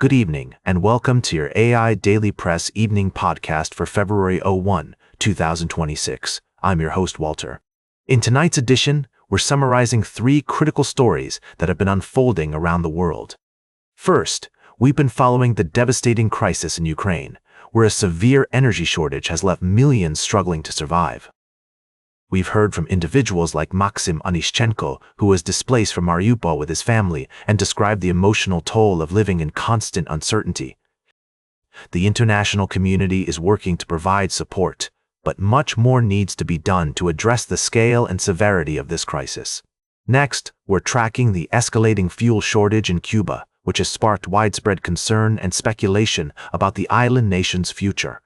Good evening, and welcome to your AI Daily Press evening podcast for February 1, 2026. I'm your host, Walter. In tonight's edition, we're summarizing 3 critical stories that have been unfolding around the world. First, we've been following the devastating crisis in Ukraine, where a severe energy shortage has left millions struggling to survive. We've heard from individuals like Maxim Onishchenko, who was displaced from Mariupol with his family and described the emotional toll of living in constant uncertainty. The international community is working to provide support, but much more needs to be done to address the scale and severity of this crisis. Next, we're tracking the escalating fuel shortage in Cuba, which has sparked widespread concern and speculation about the island nation's future.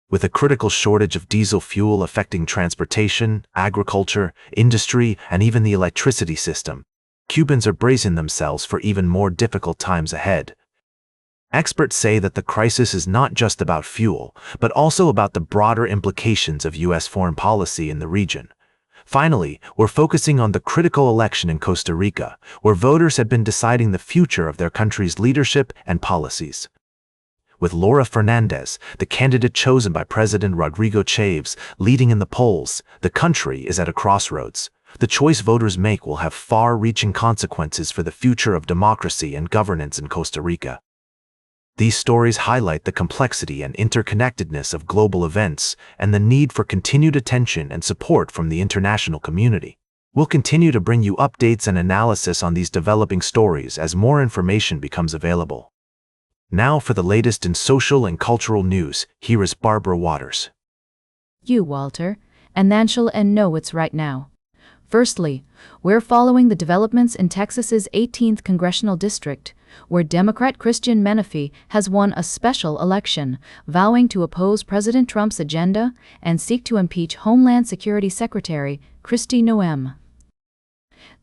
With a critical shortage of diesel fuel affecting transportation, agriculture, industry, and even the electricity system, Cubans are bracing themselves for even more difficult times ahead. Experts say that the crisis is not just about fuel, but also about the broader implications of U.S. foreign policy in the region. Finally, we're focusing on the critical election in Costa Rica, where voters have been deciding the future of their country's leadership and policies. With Laura Fernandez, the candidate chosen by President Rodrigo Chaves, leading in the polls, the country is at a crossroads. The choice voters make will have far-reaching consequences for the future of democracy and governance in Costa Rica. These stories highlight the complexity and interconnectedness of global events and the need for continued attention and support from the international community. We'll continue to bring you updates and analysis on these developing stories as more information becomes available. Now for the latest in social and cultural news, here is Barbara Waters. You, Walter, and then shall and know what's right now. Firstly, we're following the developments in Texas's 18th Congressional District, where Democrat Christian Menefee has won a special election, vowing to oppose President Trump's agenda and seek to impeach Homeland Security Secretary Kristi Noem.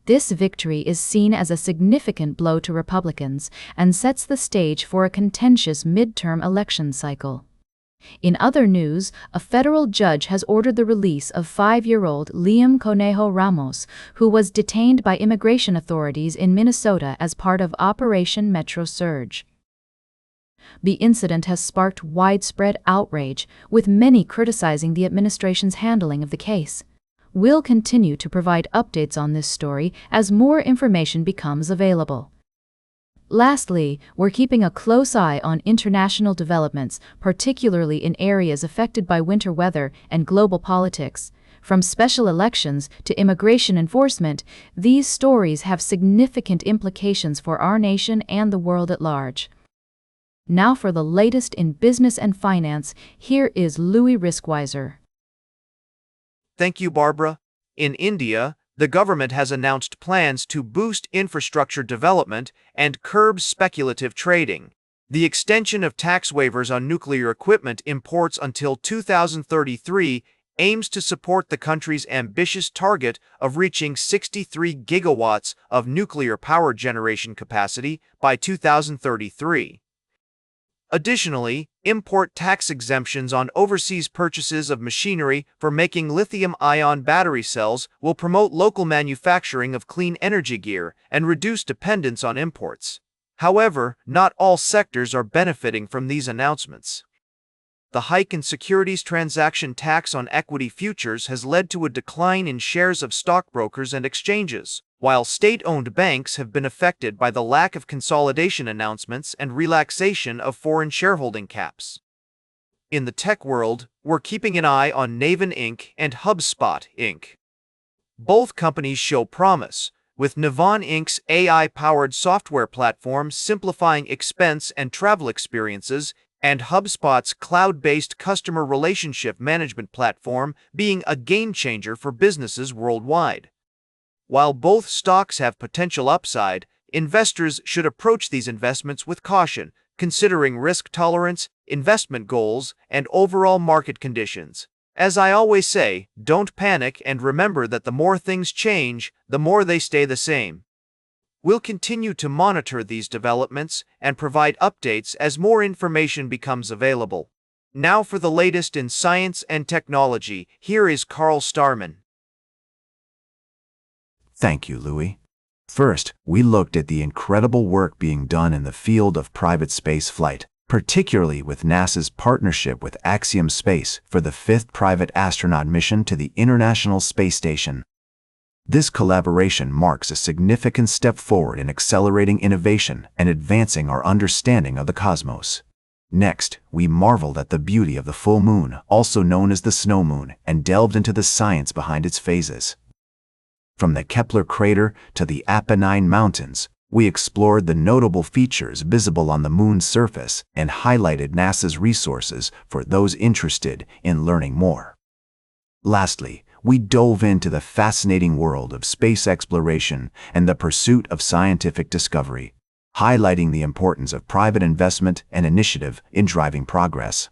This victory is seen as a significant blow to Republicans and sets the stage for a contentious midterm election cycle. In other news, a federal judge has ordered the release of 5-year-old Liam Conejo Ramos, who was detained by immigration authorities in Minnesota as part of Operation Metro Surge. The incident has sparked widespread outrage, with many criticizing the administration's handling of the case. We'll continue to provide updates on this story as more information becomes available. Lastly, we're keeping a close eye on international developments, particularly in areas affected by winter weather and global politics. From special elections to immigration enforcement, these stories have significant implications for our nation and the world at large. Now for the latest in business and finance, here is Louis Riskweiser. Thank you, Barbara. In India, the government has announced plans to boost infrastructure development and curb speculative trading. The extension of tax waivers on nuclear equipment imports until 2033 aims to support the country's ambitious target of reaching 63 gigawatts of nuclear power generation capacity by 2033. Additionally, import tax exemptions on overseas purchases of machinery for making lithium-ion battery cells will promote local manufacturing of clean energy gear and reduce dependence on imports. However, not all sectors are benefiting from these announcements. The hike in securities transaction tax on equity futures has led to a decline in shares of stockbrokers and exchanges, while state-owned banks have been affected by the lack of consolidation announcements and relaxation of foreign shareholding caps. In the tech world, we're keeping an eye on Navan Inc. and HubSpot Inc. Both companies show promise, with Navan Inc.'s AI-powered software platform simplifying expense and travel experiences, and HubSpot's cloud-based customer relationship management platform being a game-changer for businesses worldwide. While both stocks have potential upside, investors should approach these investments with caution, considering risk tolerance, investment goals, and overall market conditions. As I always say, don't panic and remember that the more things change, the more they stay the same. We'll continue to monitor these developments and provide updates as more information becomes available. Now for the latest in science and technology, here is Carl Starman. Thank you, Louis. First, we looked at the incredible work being done in the field of private space flight, particularly with NASA's partnership with Axiom Space for the 5th private astronaut mission to the International Space Station. This collaboration marks a significant step forward in accelerating innovation and advancing our understanding of the cosmos. Next, we marveled at the beauty of the full moon, also known as the snow moon, and delved into the science behind its phases. From the Kepler crater to the Apennine Mountains, we explored the notable features visible on the moon's surface and highlighted NASA's resources for those interested in learning more. Lastly, we dove into the fascinating world of space exploration and the pursuit of scientific discovery, highlighting the importance of private investment and initiative in driving progress.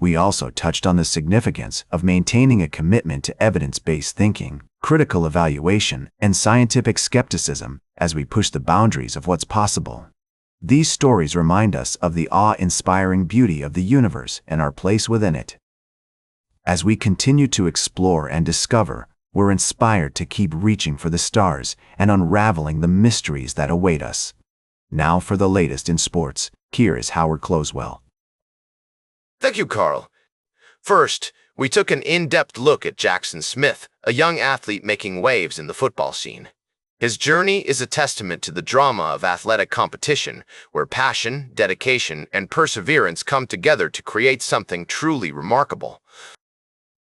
We also touched on the significance of maintaining a commitment to evidence-based thinking, critical evaluation, and scientific skepticism as we push the boundaries of what's possible. These stories remind us of the awe-inspiring beauty of the universe and our place within it. As we continue to explore and discover, we're inspired to keep reaching for the stars and unraveling the mysteries that await us. Now for the latest in sports, here is Howard Closewell. Thank you, Carl. First, we took an in-depth look at Jackson Smith, a young athlete making waves in the football scene. His journey is a testament to the drama of athletic competition, where passion, dedication, and perseverance come together to create something truly remarkable.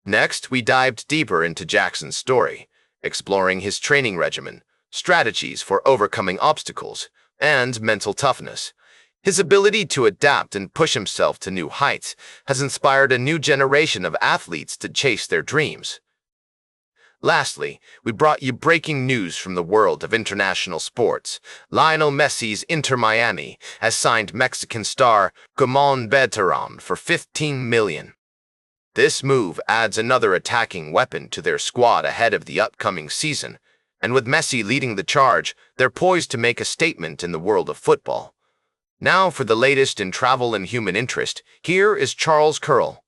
Next, we dived deeper into Jackson's story, exploring his training regimen, strategies for overcoming obstacles, and mental toughness. His ability to adapt and push himself to new heights has inspired a new generation of athletes to chase their dreams. Lastly, we brought you breaking news from the world of international sports. Lionel Messi's Inter Miami has signed Mexican star Guzmán Berterame for $15 million. This move adds another attacking weapon to their squad ahead of the upcoming season, and with Messi leading the charge, they're poised to make a statement in the world of football. Now for the latest in travel and human interest, here is Charles Curl.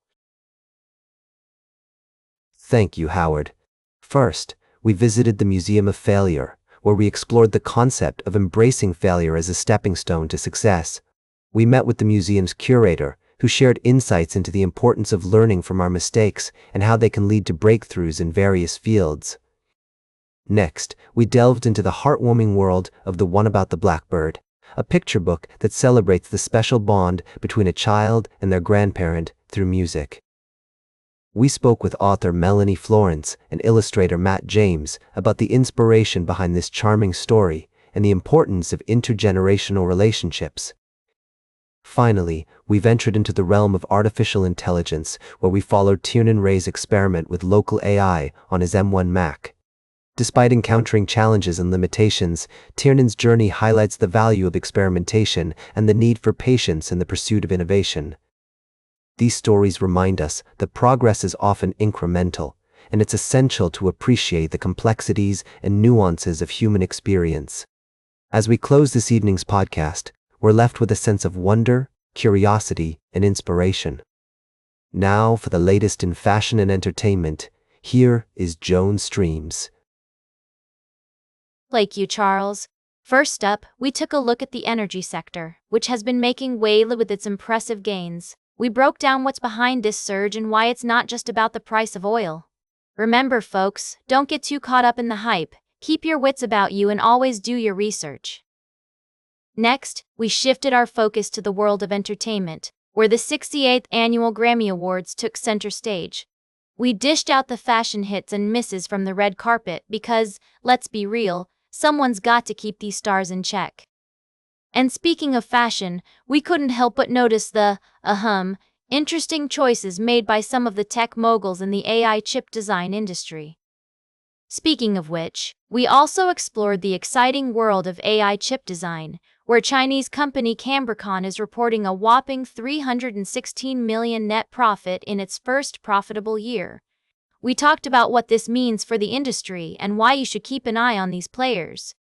Thank you, Howard. First, we visited the Museum of Failure, where we explored the concept of embracing failure as a stepping stone to success. We met with the museum's curator, who shared insights into the importance of learning from our mistakes and how they can lead to breakthroughs in various fields. Next, we delved into the heartwarming world of The One About the Blackbird, a picture book that celebrates the special bond between a child and their grandparent through music. We spoke with author Melanie Florence and illustrator Matt James about the inspiration behind this charming story and the importance of intergenerational relationships. Finally, we ventured into the realm of artificial intelligence, where we followed Tiernan Ray's experiment with local AI on his M1 Mac. Despite encountering challenges and limitations, Tiernan's journey highlights the value of experimentation and the need for patience in the pursuit of innovation. These stories remind us that progress is often incremental, and it's essential to appreciate the complexities and nuances of human experience. As we close this evening's podcast, we're left with a sense of wonder, curiosity, and inspiration. Now for the latest in fashion and entertainment, here is Joan Streams. Thank you, Charles. First up, we took a look at the energy sector, which has been making waves with its impressive gains. We broke down what's behind this surge and why it's not just about the price of oil. Remember, folks, don't get too caught up in the hype. Keep your wits about you and always do your research. Next, we shifted our focus to the world of entertainment, where the 68th Annual Grammy Awards took center stage. We dished out the fashion hits and misses from the red carpet because, let's be real, someone's got to keep these stars in check. And speaking of fashion, we couldn't help but notice the, interesting choices made by some of the tech moguls in the AI chip design industry. Speaking of which, we also explored the exciting world of AI chip design, where Chinese company Cambricon is reporting a whopping $316 million net profit in its first profitable year. We talked about what this means for the industry and why you should keep an eye on these players.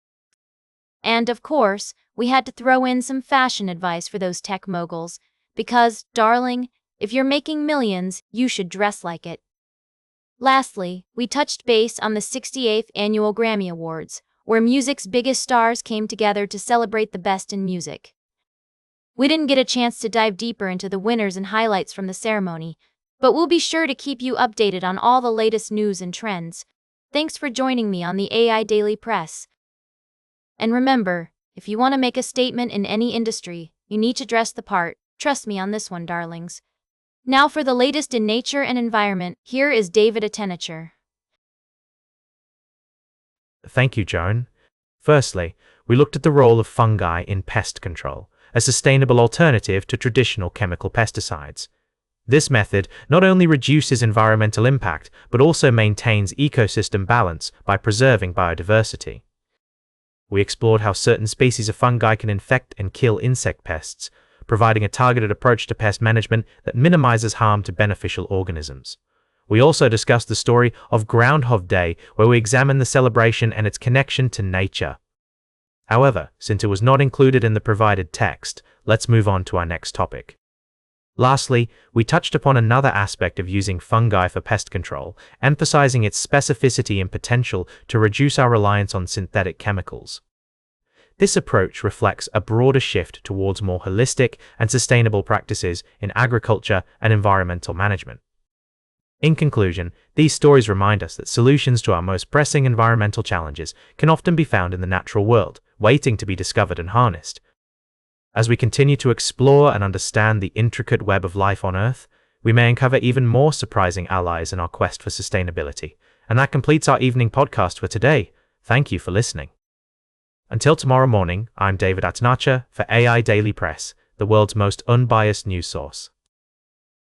And of course, we had to throw in some fashion advice for those tech moguls, because, darling, if you're making millions, you should dress like it. Lastly, we touched base on the 68th Annual Grammy Awards, where music's biggest stars came together to celebrate the best in music. We didn't get a chance to dive deeper into the winners and highlights from the ceremony, but we'll be sure to keep you updated on all the latest news and trends. Thanks for joining me on the AI Daily Press. And remember, if you want to make a statement in any industry, you need to dress the part. Trust me on this one, darlings. Now for the latest in nature and environment, here is David Attenacher. Thank you, Joan. Firstly, we looked at the role of fungi in pest control, a sustainable alternative to traditional chemical pesticides. This method not only reduces environmental impact, but also maintains ecosystem balance by preserving biodiversity. We explored how certain species of fungi can infect and kill insect pests, providing a targeted approach to pest management that minimizes harm to beneficial organisms. We also discussed the story of Groundhog Day, where we examined the celebration and its connection to nature. However, since it was not included in the provided text, let's move on to our next topic. Lastly, we touched upon another aspect of using fungi for pest control, emphasizing its specificity and potential to reduce our reliance on synthetic chemicals. This approach reflects a broader shift towards more holistic and sustainable practices in agriculture and environmental management. In conclusion, these stories remind us that solutions to our most pressing environmental challenges can often be found in the natural world, waiting to be discovered and harnessed. As we continue to explore and understand the intricate web of life on Earth, we may uncover even more surprising allies in our quest for sustainability. And that completes our evening podcast for today. Thank you for listening. Until tomorrow morning, I'm David Attenacher for AI Daily Press, the world's most unbiased news source.